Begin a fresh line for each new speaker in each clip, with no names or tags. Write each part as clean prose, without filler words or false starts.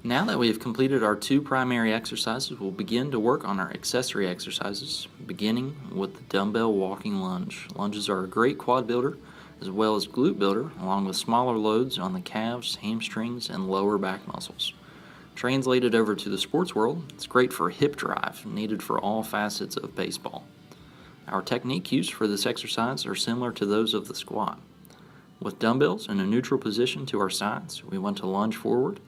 Now that we have completed our two primary exercises, we'll begin to work on our accessory exercises, beginning with the dumbbell walking lunge. Lunges are a great quad builder as well as glute builder, along with smaller loads on the calves, hamstrings, and lower back muscles. Translated over to the sports world, it's great for hip drive, needed for all facets of baseball. Our technique used for this exercise are similar to those of the squat. With dumbbells in a neutral position to our sides, we want to lunge forward,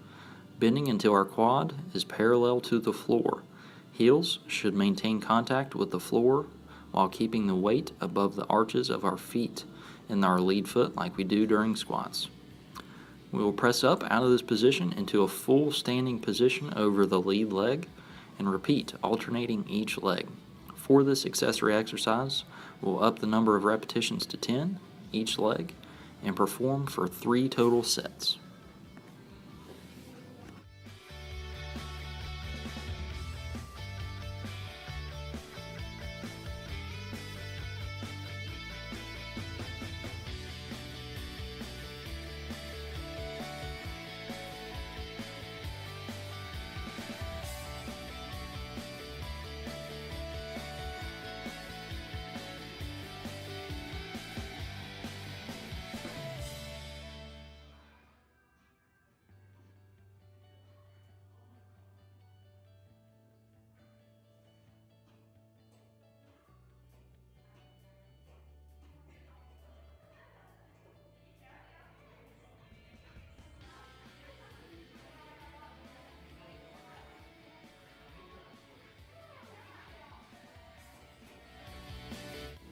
bending until our quad is parallel to the floor. Heels should maintain contact with the floor while keeping the weight above the arches of our feet in our lead foot like we do during squats. We will press up out of this position into a full standing position over the lead leg and repeat, alternating each leg. For this accessory exercise, we'll up the number of repetitions to 10 each leg and perform for 3 total sets.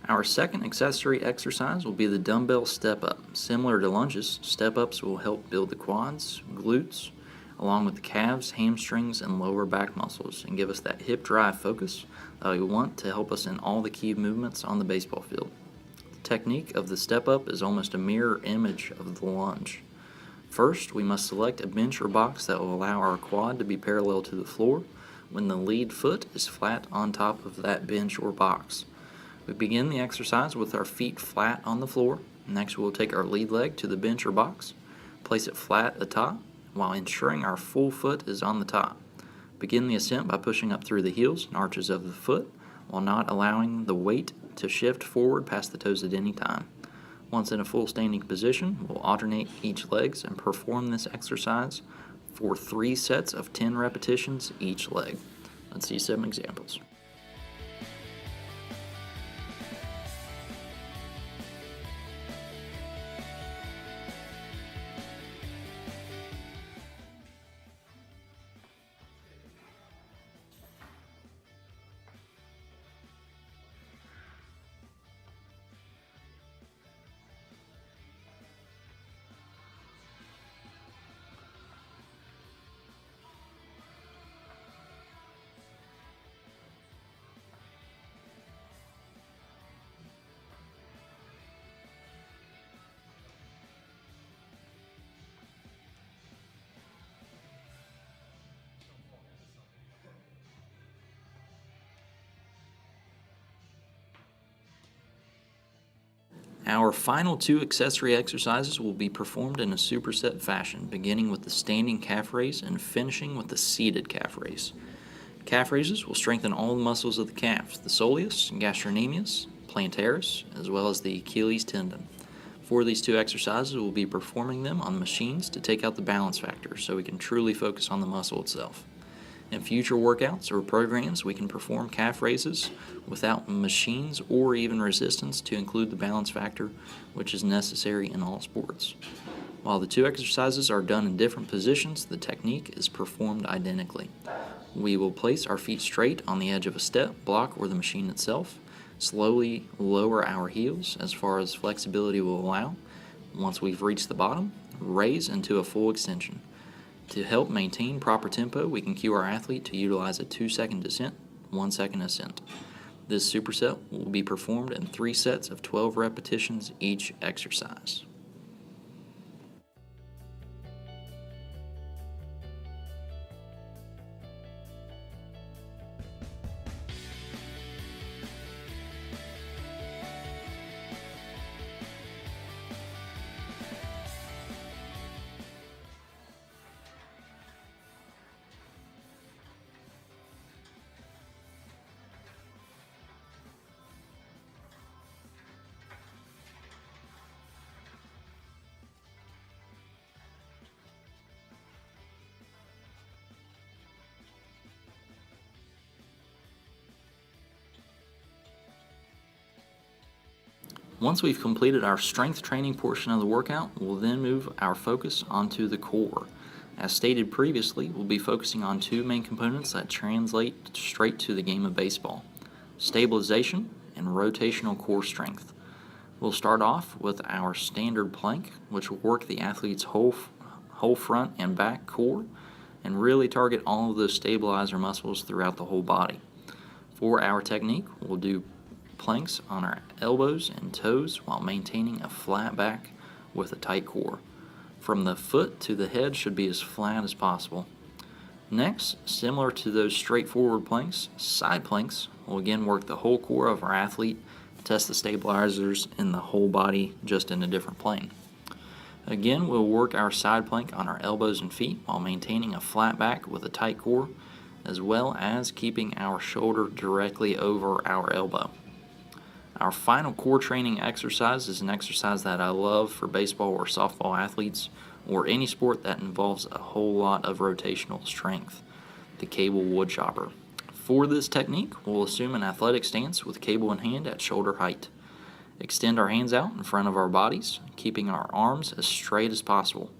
Our second accessory exercise will be the dumbbell step-up. Similar to lunges, step-ups will help build the quads, glutes, along with the calves, hamstrings, and lower back muscles, and give us that hip drive focus that we want to help us in all the key movements on the baseball field. The technique of the step-up is almost a mirror image of the lunge. First, we must select a bench or box that will allow our quad to be parallel to the floor when the lead foot is flat on top of that bench or box. We begin the exercise with our feet flat on the floor. Next, we'll take our lead leg to the bench or box, place it flat atop while ensuring our full foot is on the top. Begin the ascent by pushing up through the heels and arches of the foot while not allowing the weight to shift forward past the toes at any time. Once in a full standing position, we'll alternate each legs and perform this exercise for 3 sets of 10 repetitions each leg. Let's see some examples. Our final 2 accessory exercises will be performed in a superset fashion, beginning with the standing calf raise and finishing with the seated calf raise. Calf raises will strengthen all the muscles of the calves, the soleus, gastrocnemius, plantaris, as well as the Achilles tendon. For these 2 exercises, we'll be performing them on machines to take out the balance factor so we can truly focus on the muscle itself. In future workouts or programs, we can perform calf raises without machines or even resistance to include the balance factor, which is necessary in all sports. While the 2 exercises are done in different positions, the technique is performed identically. We will place our feet straight on the edge of a step, block, or the machine itself, slowly lower our heels as far as flexibility will allow. Once we've reached the bottom, raise into a full extension. To help maintain proper tempo, we can cue our athlete to utilize a 2-second descent, 1-second ascent. This superset will be performed in 3 sets of 12 repetitions each exercise. Once we've completed our strength training portion of the workout, we'll then move our focus onto the core. As stated previously, we'll be focusing on two main components that translate straight to the game of baseball: stabilization and rotational core strength. We'll start off with our standard plank, which will work the athlete's whole front and back core and really target all of those stabilizer muscles throughout the whole body. For our technique, we'll do planks on our elbows and toes while maintaining a flat back with a tight core. From the foot to the head should be as flat as possible. Next, similar to those straightforward planks, side planks will again work the whole core of our athlete, test the stabilizers in the whole body just in a different plane. Again, we'll work our side plank on our elbows and feet while maintaining a flat back with a tight core, as well as keeping our shoulder directly over our elbow. Our final core training exercise is an exercise that I love for baseball or softball athletes or any sport that involves a whole lot of rotational strength: the cable wood chopper. For this technique, we'll assume an athletic stance with cable in hand at shoulder height. Extend our hands out in front of our bodies, keeping our arms as straight as possible.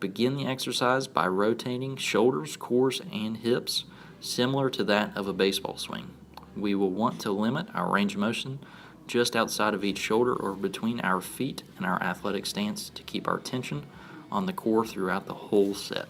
Begin the exercise by rotating shoulders, cores, and hips, similar to that of a baseball swing. We will want to limit our range of motion just outside of each shoulder or between our feet and our athletic stance to keep our tension on the core throughout the whole set.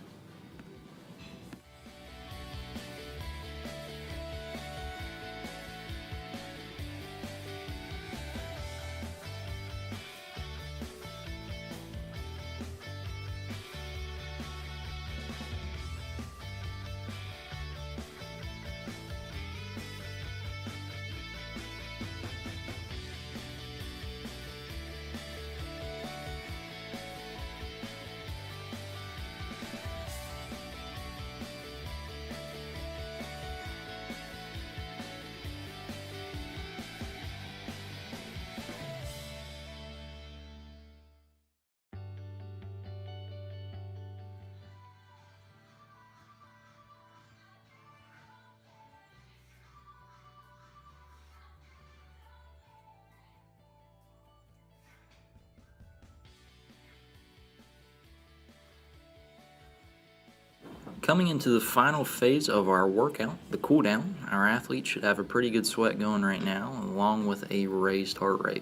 Coming into the final phase of our workout, the cool down, our athlete should have a pretty good sweat going right now, along with a raised heart rate.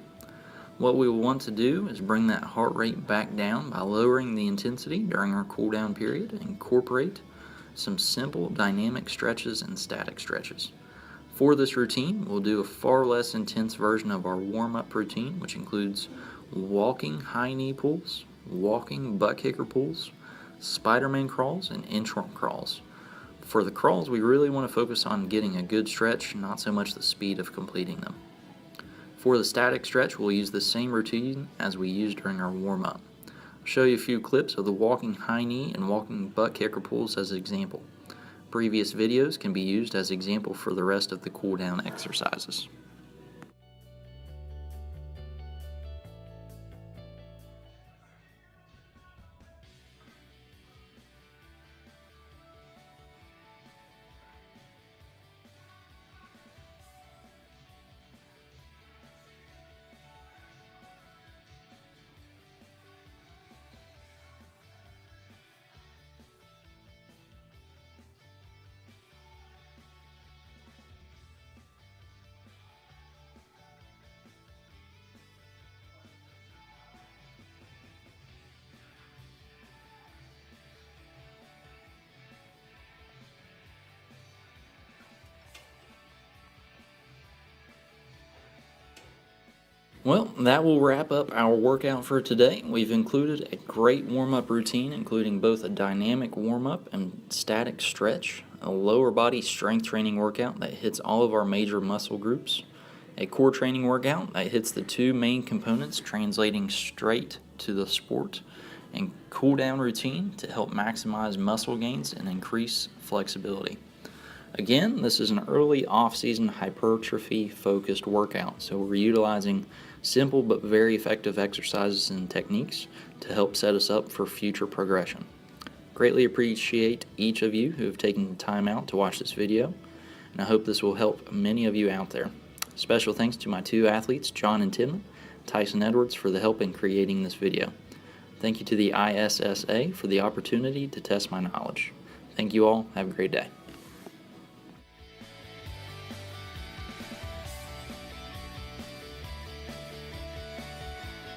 What we will want to do is bring that heart rate back down by lowering the intensity during our cool down period and incorporate some simple dynamic stretches and static stretches. For this routine, we'll do a far less intense version of our warm-up routine, which includes walking high knee pulls, walking butt kicker pulls, Spider-Man crawls, and inchworm crawls. For the crawls, we really want to focus on getting a good stretch, not so much the speed of completing them. For the static stretch, we'll use the same routine as we used during our warm-up. I'll show you a few clips of the walking high knee and walking butt kicker pulls as an example. Previous videos can be used as example for the rest of the cool down exercises. Well, that will wrap up our workout for today. We've included a great warm-up routine, including both a dynamic warm-up and static stretch, a lower body strength training workout that hits all of our major muscle groups, a core training workout that hits the two main components translating straight to the sport, and cool down routine to help maximize muscle gains and increase flexibility. Again, this is an early off-season hypertrophy-focused workout, so we're utilizing simple but very effective exercises and techniques to help set us up for future progression. Greatly appreciate each of you who have taken the time out to watch this video, and I hope this will help many of you out there. Special thanks to my two athletes, John and Tim. Tyson Edwards for the help in creating this video. Thank you to the ISSA for the opportunity to test my knowledge. Thank you all. Have a great day.